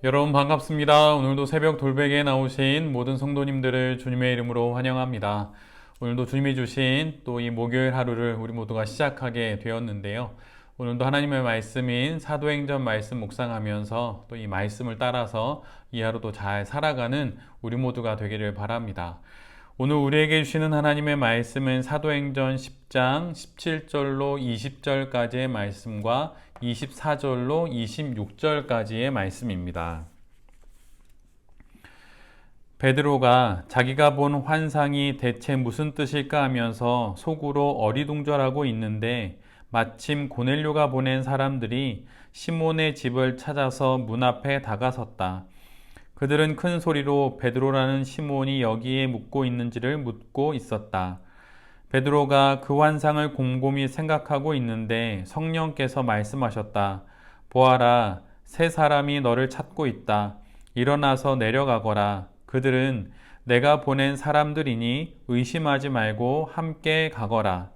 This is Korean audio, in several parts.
여러분 반갑습니다. 오늘도 새벽 돌베개에 나오신 모든 성도님들을 주님의 이름으로 환영합니다. 오늘도 주님이 주신 또 이 목요일 하루를 우리 모두가 시작하게 되었는데요. 오늘도 하나님의 말씀인 사도행전 말씀 묵상하면서 또 이 말씀을 따라서 이 하루도 잘 살아가는 우리 모두가 되기를 바랍니다. 오늘 우리에게 주시는 하나님의 말씀은 사도행전 10장 17절로 20절까지의 말씀과 24절로 26절까지의 말씀입니다. 베드로가 자기가 본 환상이 대체 무슨 뜻일까 하면서 속으로 어리둥절하고 있는데 마침 고넬료가 보낸 사람들이 시몬의 집을 찾아서 문 앞에 다가섰다. 그들은 큰 소리로 베드로라는 시몬이 여기에 묵고 있는지를 묻고 있었다. 베드로가 그 환상을 곰곰이 생각하고 있는데 성령께서 말씀하셨다. 보아라, 세 사람이 너를 찾고 있다. 일어나서 내려가거라. 그들은 내가 보낸 사람들이니 의심하지 말고 함께 가거라.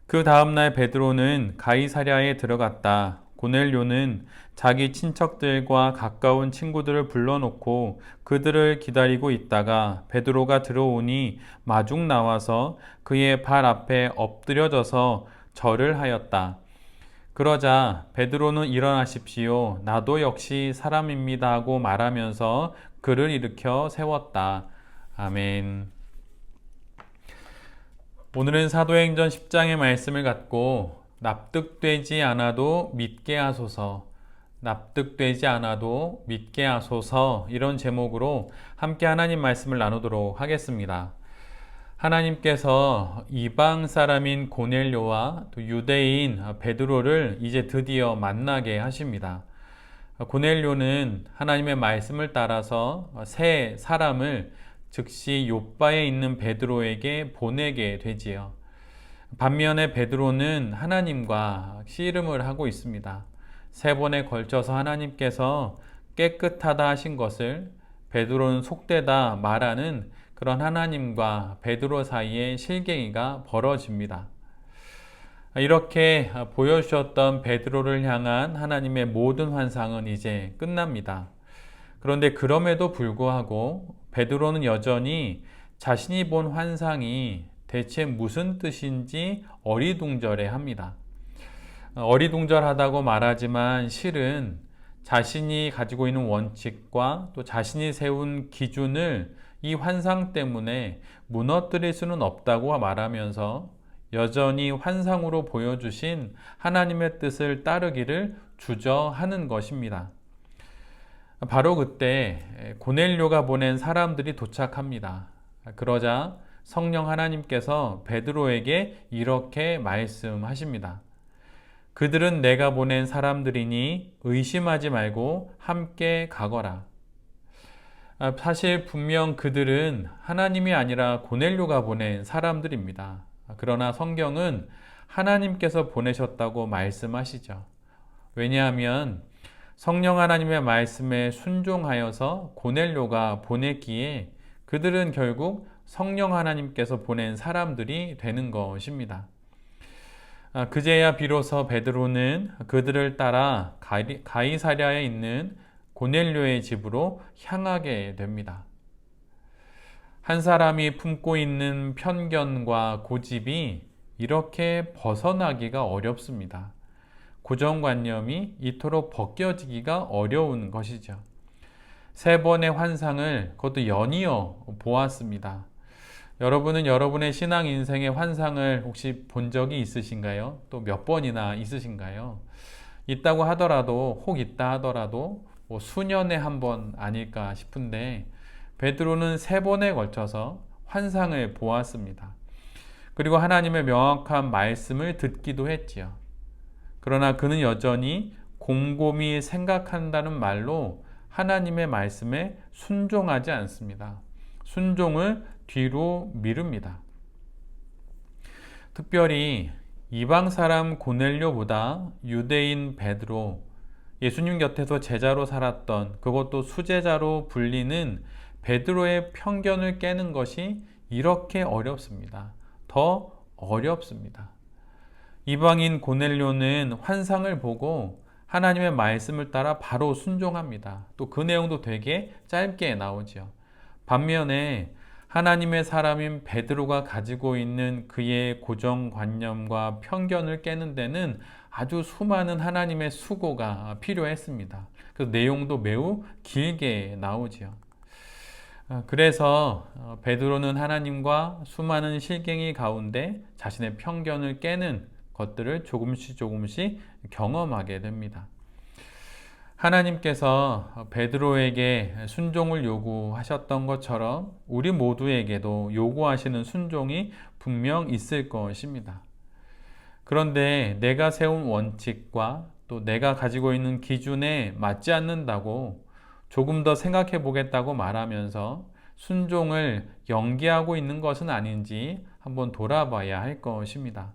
그 다음날 베드로는 가이사랴에 들어갔다. 고넬료는 자기 친척들과 가까운 친구들을 불러놓고 그들을 기다리고 있다가 베드로가 들어오니 마중 나와서 그의 발 앞에 엎드려져서 절을 하였다. 그러자 베드로는 일어나십시오. 나도 역시 사람입니다 하고 말하면서 그를 일으켜 세웠다. 아멘. 오늘은 사도행전 10장의 말씀을 갖고 납득되지 않아도 믿게 하소서, 납득되지 않아도 믿게 하소서 이런 제목으로 함께 하나님 말씀을 나누도록 하겠습니다. 하나님께서 이방 사람인 고넬료와 또 유대인 베드로를 이제 드디어 만나게 하십니다. 고넬료는 하나님의 말씀을 따라서 세 사람을 즉시 욥바에 있는 베드로에게 보내게 되지요. 반면에 베드로는 하나님과 씨름을 하고 있습니다. 세 번에 걸쳐서 하나님께서 깨끗하다 하신 것을 베드로는 속되다 말하는 그런 하나님과 베드로 사이에 실갱이가 벌어집니다. 이렇게 보여주셨던 베드로를 향한 하나님의 모든 환상은 이제 끝납니다. 그런데 그럼에도 불구하고 베드로는 여전히 자신이 본 환상이 대체 무슨 뜻인지 어리둥절해 합니다. 어리둥절하다고 말하지만 실은 자신이 가지고 있는 원칙과 또 자신이 세운 기준을 이 환상 때문에 무너뜨릴 수는 없다고 말하면서 여전히 환상으로 보여주신 하나님의 뜻을 따르기를 주저하는 것입니다. 바로 그때 고넬료가 보낸 사람들이 도착합니다. 그러자 성령 하나님께서 베드로에게 이렇게 말씀하십니다. 그들은 내가 보낸 사람들이니 의심하지 말고 함께 가거라. 사실 분명 그들은 하나님이 아니라 고넬료가 보낸 사람들입니다. 그러나 성경은 하나님께서 보내셨다고 말씀하시죠. 왜냐하면 성령 하나님의 말씀에 순종하여서 고넬료가 보냈기에 그들은 결국 성령 하나님께서 보낸 사람들이 되는 것입니다. 그제야 비로소 베드로는 그들을 따라 가이사랴에 있는 고넬료의 집으로 향하게 됩니다. 한 사람이 품고 있는 편견과 고집이 이렇게 벗어나기가 어렵습니다. 고정관념이 이토록 벗겨지기가 어려운 것이죠. 세 번의 환상을 그것도 연이어 보았습니다. 여러분은 여러분의 신앙 인생의 환상을 혹시 본 적이 있으신가요? 또 몇 번이나 있으신가요? 있다고 하더라도, 혹 있다 하더라도 뭐 수년에 한 번 아닐까 싶은데 베드로는 세 번에 걸쳐서 환상을 보았습니다. 그리고 하나님의 명확한 말씀을 듣기도 했지요. 그러나 그는 여전히 곰곰이 생각한다는 말로 하나님의 말씀에 순종하지 않습니다. 순종을 뒤로 미룹니다. 특별히 이방 사람 고넬료보다 유대인 베드로, 예수님 곁에서 제자로 살았던 그것도 수제자로 불리는 베드로의 편견을 깨는 것이 이렇게 어렵습니다. 더 어렵습니다. 이방인 고넬료는 환상을 보고 하나님의 말씀을 따라 바로 순종합니다. 또 그 내용도 되게 짧게 나오죠. 반면에 하나님의 사람인 베드로가 가지고 있는 그의 고정관념과 편견을 깨는 데는 아주 수많은 하나님의 수고가 필요했습니다. 그 내용도 매우 길게 나오지요. 그래서 베드로는 하나님과 수많은 실갱이 가운데 자신의 편견을 깨는 것들을 조금씩 경험하게 됩니다. 하나님께서 베드로에게 순종을 요구하셨던 것처럼 우리 모두에게도 요구하시는 순종이 분명 있을 것입니다. 그런데 내가 세운 원칙과 또 내가 가지고 있는 기준에 맞지 않는다고 조금 더 생각해 보겠다고 말하면서 순종을 연기하고 있는 것은 아닌지 한번 돌아봐야 할 것입니다.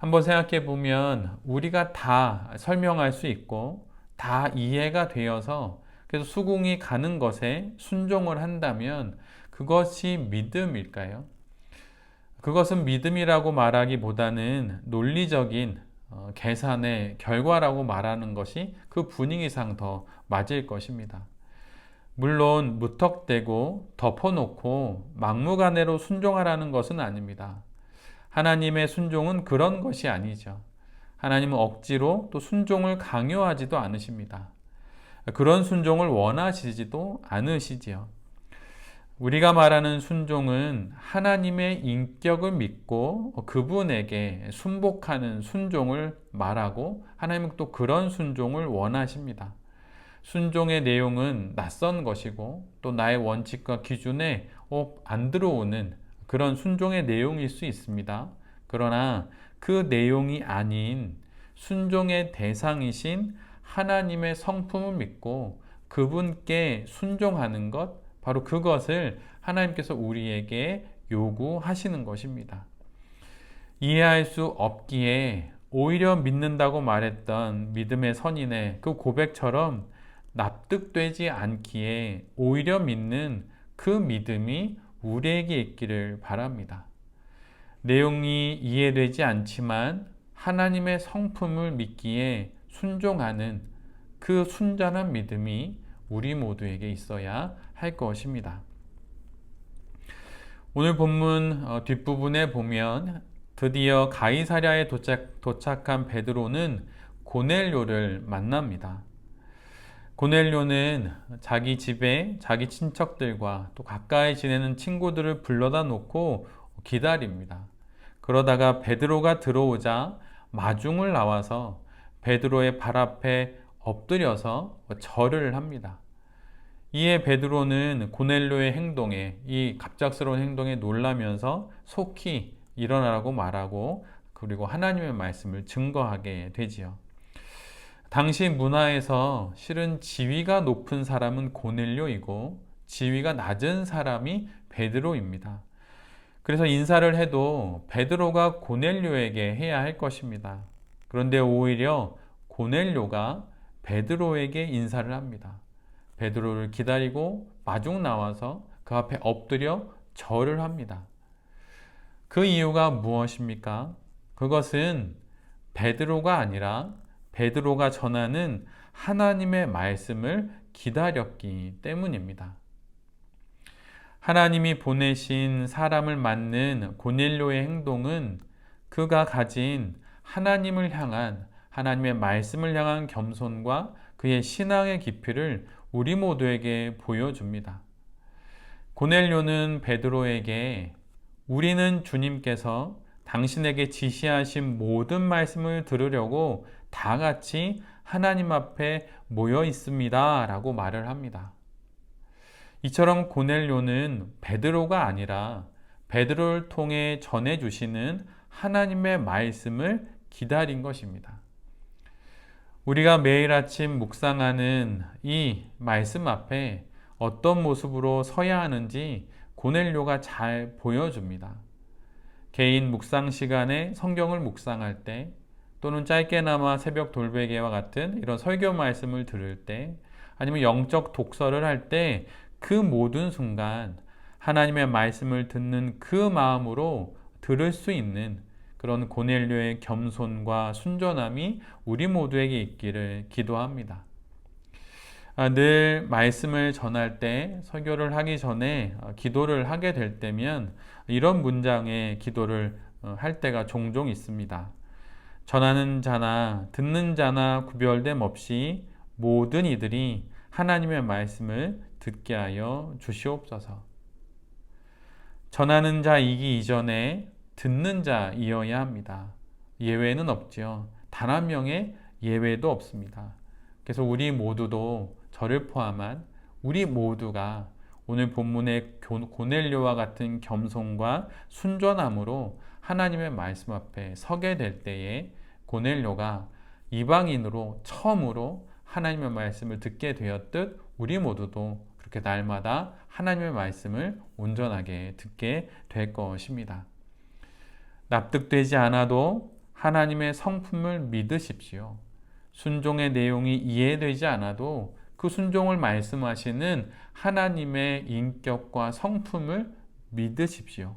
한번 생각해 보면 우리가 다 설명할 수 있고 다 이해가 되어서 그래서 수긍이 가는 것에 순종을 한다면 그것이 믿음일까요? 그것은 믿음이라고 말하기보다는 논리적인 계산의 결과라고 말하는 것이 그 분위기상 더 맞을 것입니다. 물론 무턱대고 덮어놓고 막무가내로 순종하라는 것은 아닙니다. 하나님의 순종은 그런 것이 아니죠. 하나님은 억지로 또 순종을 강요하지도 않으십니다. 그런 순종을 원하시지도 않으시지요. 우리가 말하는 순종은 하나님의 인격을 믿고 그분에게 순복하는 순종을 말하고 하나님은 또 그런 순종을 원하십니다. 순종의 내용은 낯선 것이고 또 나의 원칙과 기준에 안 들어오는 그런 순종의 내용일 수 있습니다. 그러나 그 내용이 아닌 순종의 대상이신 하나님의 성품을 믿고 그분께 순종하는 것, 바로 그것을 하나님께서 우리에게 요구하시는 것입니다. 이해할 수 없기에 오히려 믿는다고 말했던 믿음의 선인의 그 고백처럼 납득되지 않기에 오히려 믿는 그 믿음이 우리에게 있기를 바랍니다. 내용이 이해되지 않지만 하나님의 성품을 믿기에 순종하는 그 순전한 믿음이 우리 모두에게 있어야 할 것입니다. 오늘 본문 뒷부분에 보면 드디어 가이사랴에 도착한 베드로는 고넬료를 만납니다. 고넬료는 자기 집에 자기 친척들과 또 가까이 지내는 친구들을 불러다 놓고 기다립니다. 그러다가 베드로가 들어오자 마중을 나와서 베드로의 발 앞에 엎드려서 절을 합니다. 이에 베드로는 고넬료의 행동에, 이 갑작스러운 행동에 놀라면서 속히 일어나라고 말하고 그리고 하나님의 말씀을 증거하게 되지요. 당시 문화에서 실은 지위가 높은 사람은 고넬료이고 지위가 낮은 사람이 베드로입니다. 그래서 인사를 해도 베드로가 고넬료에게 해야 할 것입니다. 그런데 오히려 고넬료가 베드로에게 인사를 합니다. 베드로를 기다리고 마중 나와서 그 앞에 엎드려 절을 합니다. 그 이유가 무엇입니까? 그것은 베드로가 아니라 베드로가 전하는 하나님의 말씀을 기다렸기 때문입니다. 하나님이 보내신 사람을 맞는 고넬료의 행동은 그가 가진 하나님을 향한, 하나님의 말씀을 향한 겸손과 그의 신앙의 깊이를 우리 모두에게 보여줍니다. 고넬료는 베드로에게 우리는 주님께서 당신에게 지시하신 모든 말씀을 들으려고 다 같이 하나님 앞에 모여 있습니다 라고 말을 합니다. 이처럼 고넬료는 베드로가 아니라 베드로를 통해 전해주시는 하나님의 말씀을 기다린 것입니다. 우리가 매일 아침 묵상하는 이 말씀 앞에 어떤 모습으로 서야 하는지 고넬료가 잘 보여줍니다. 개인 묵상 시간에 성경을 묵상할 때 또는 짧게나마 새벽 돌베개와 같은 이런 설교 말씀을 들을 때 아니면 영적 독서를 할 때 그 모든 순간 하나님의 말씀을 듣는 그 마음으로 들을 수 있는 그런 고넬료의 겸손과 순전함이 우리 모두에게 있기를 기도합니다. 늘 말씀을 전할 때, 설교를 하기 전에 기도를 하게 될 때면 이런 문장의 기도를 할 때가 종종 있습니다. 전하는 자나 듣는 자나 구별됨 없이 모든 이들이 하나님의 말씀을 듣게 하여 주시옵소서. 전하는 자이기 이전에 듣는 자이어야 합니다. 예외는 없지요. 단 한 명의 예외도 없습니다. 그래서 우리 모두도, 저를 포함한 우리 모두가 오늘 본문의 고넬료와 같은 겸손과 순전함으로 하나님의 말씀 앞에 서게 될 때에 고넬료가 이방인으로 처음으로 하나님의 말씀을 듣게 되었듯 우리 모두도 그렇게 날마다 하나님의 말씀을 온전하게 듣게 될 것입니다. 납득되지 않아도 하나님의 성품을 믿으십시오. 순종의 내용이 이해되지 않아도 그 순종을 말씀하시는 하나님의 인격과 성품을 믿으십시오.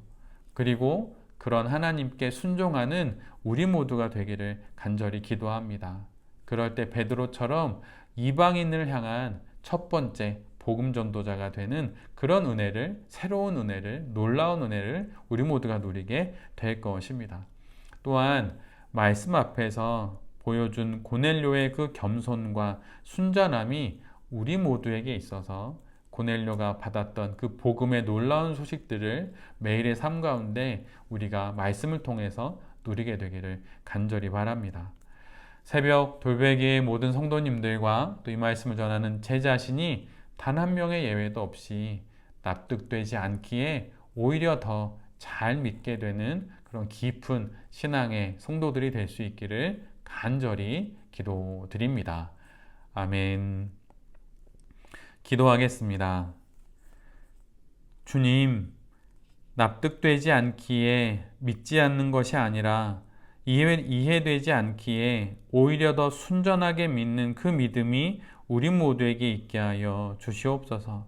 그리고 그런 하나님께 순종하는 우리 모두가 되기를 간절히 기도합니다. 그럴 때 베드로처럼 이방인을 향한 첫 번째 복음 전도자가 되는 그런 은혜를, 새로운 은혜를, 놀라운 은혜를 우리 모두가 누리게 될 것입니다. 또한 말씀 앞에서 보여준 고넬료의 그 겸손과 순전함이 우리 모두에게 있어서 고넬료가 받았던 그 복음의 놀라운 소식들을 매일의 삶 가운데 우리가 말씀을 통해서 누리게 되기를 간절히 바랍니다. 새벽 돌베개의 모든 성도님들과 또 이 말씀을 전하는 제 자신이 단 한 명의 예외도 없이 납득되지 않기에 오히려 더 잘 믿게 되는 그런 깊은 신앙의 성도들이 될 수 있기를 간절히 기도드립니다. 아멘. 기도하겠습니다. 주님, 납득되지 않기에 믿지 않는 것이 아니라 이해되지 않기에 오히려 더 순전하게 믿는 그 믿음이 우리 모두에게 있게 하여 주시옵소서.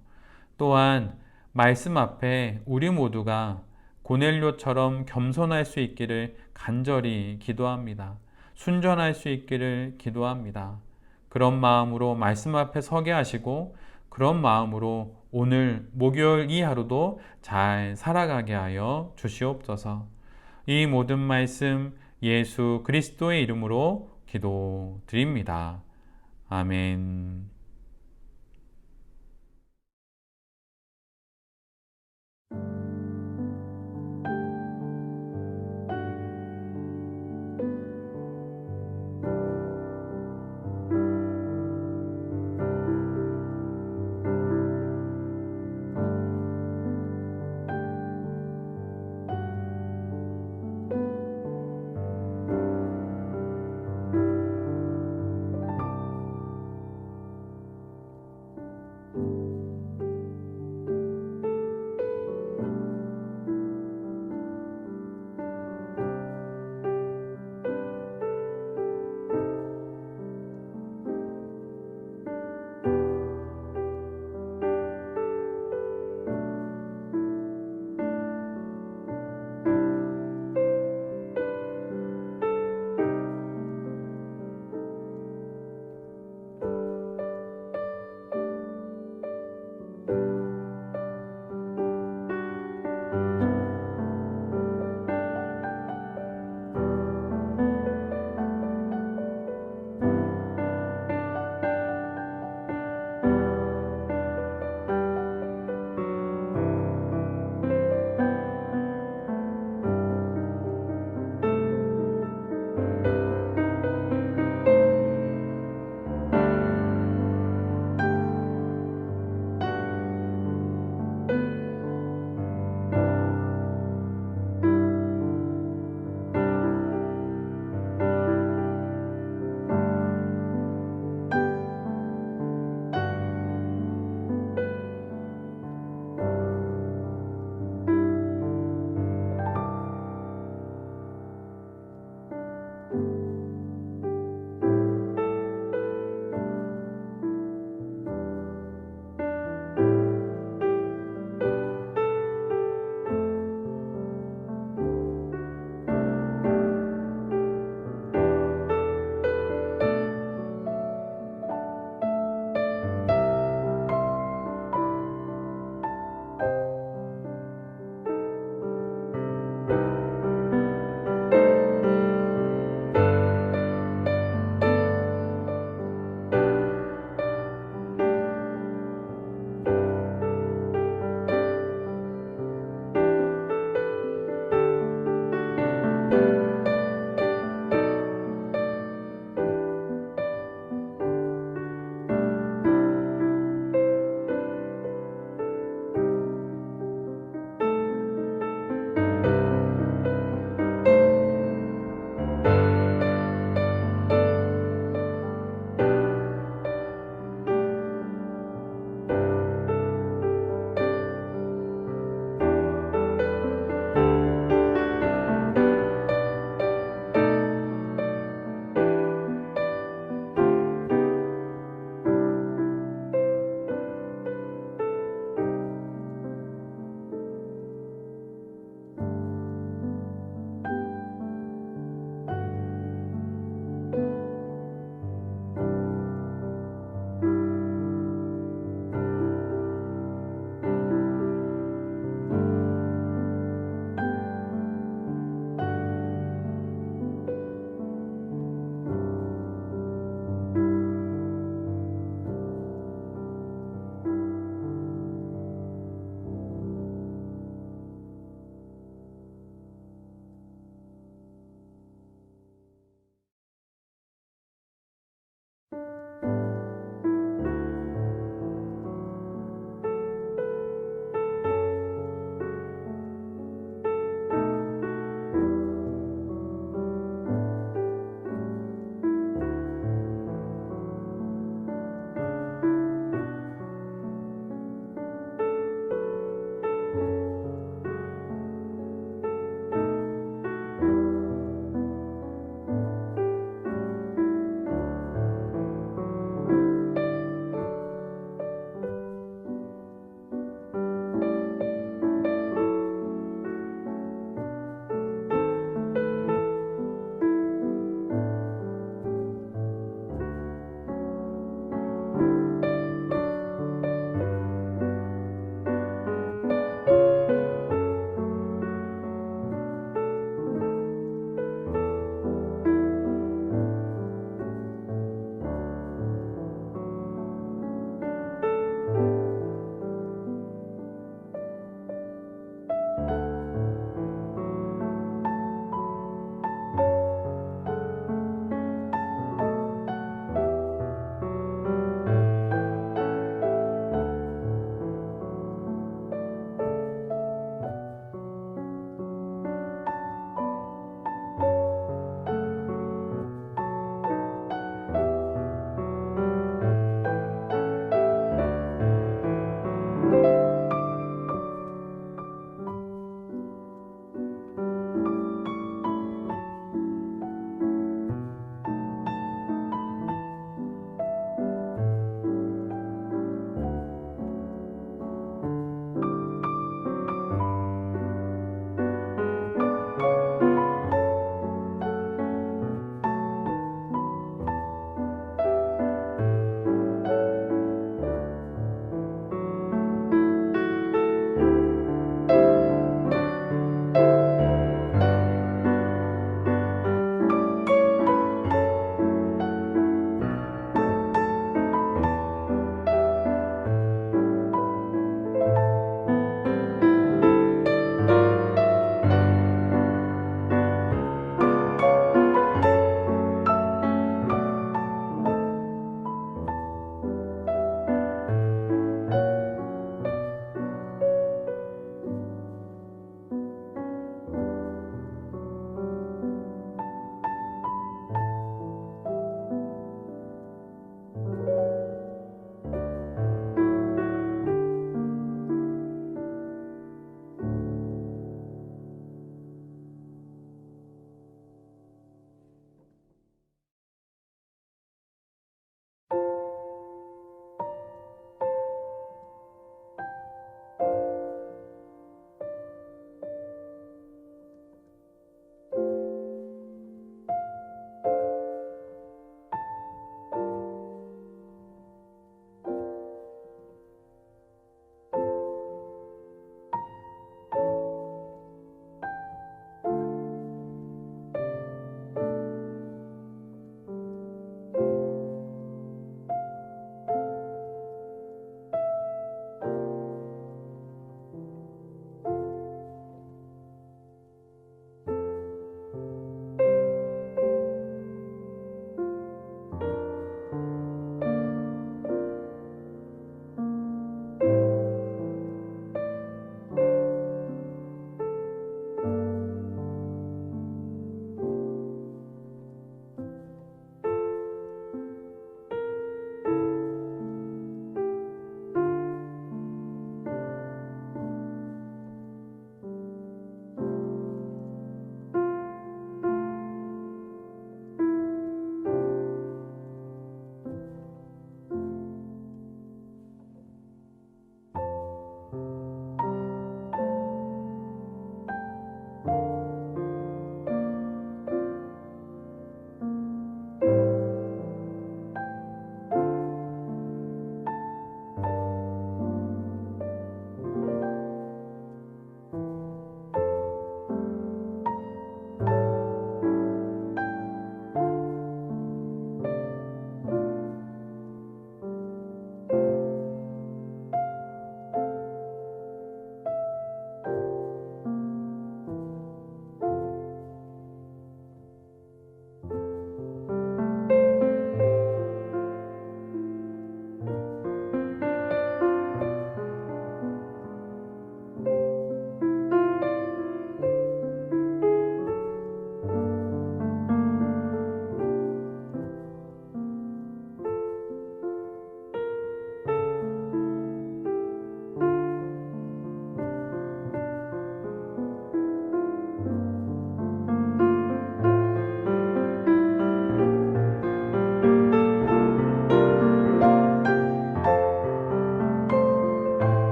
또한 말씀 앞에 우리 모두가 고넬료처럼 겸손할 수 있기를 간절히 기도합니다. 순전할 수 있기를 기도합니다. 그런 마음으로 말씀 앞에 서게 하시고 그런 마음으로 오늘 목요일 이 하루도 잘 살아가게 하여 주시옵소서. 이 모든 말씀 예수 그리스도의 이름으로 기도드립니다. 아멘.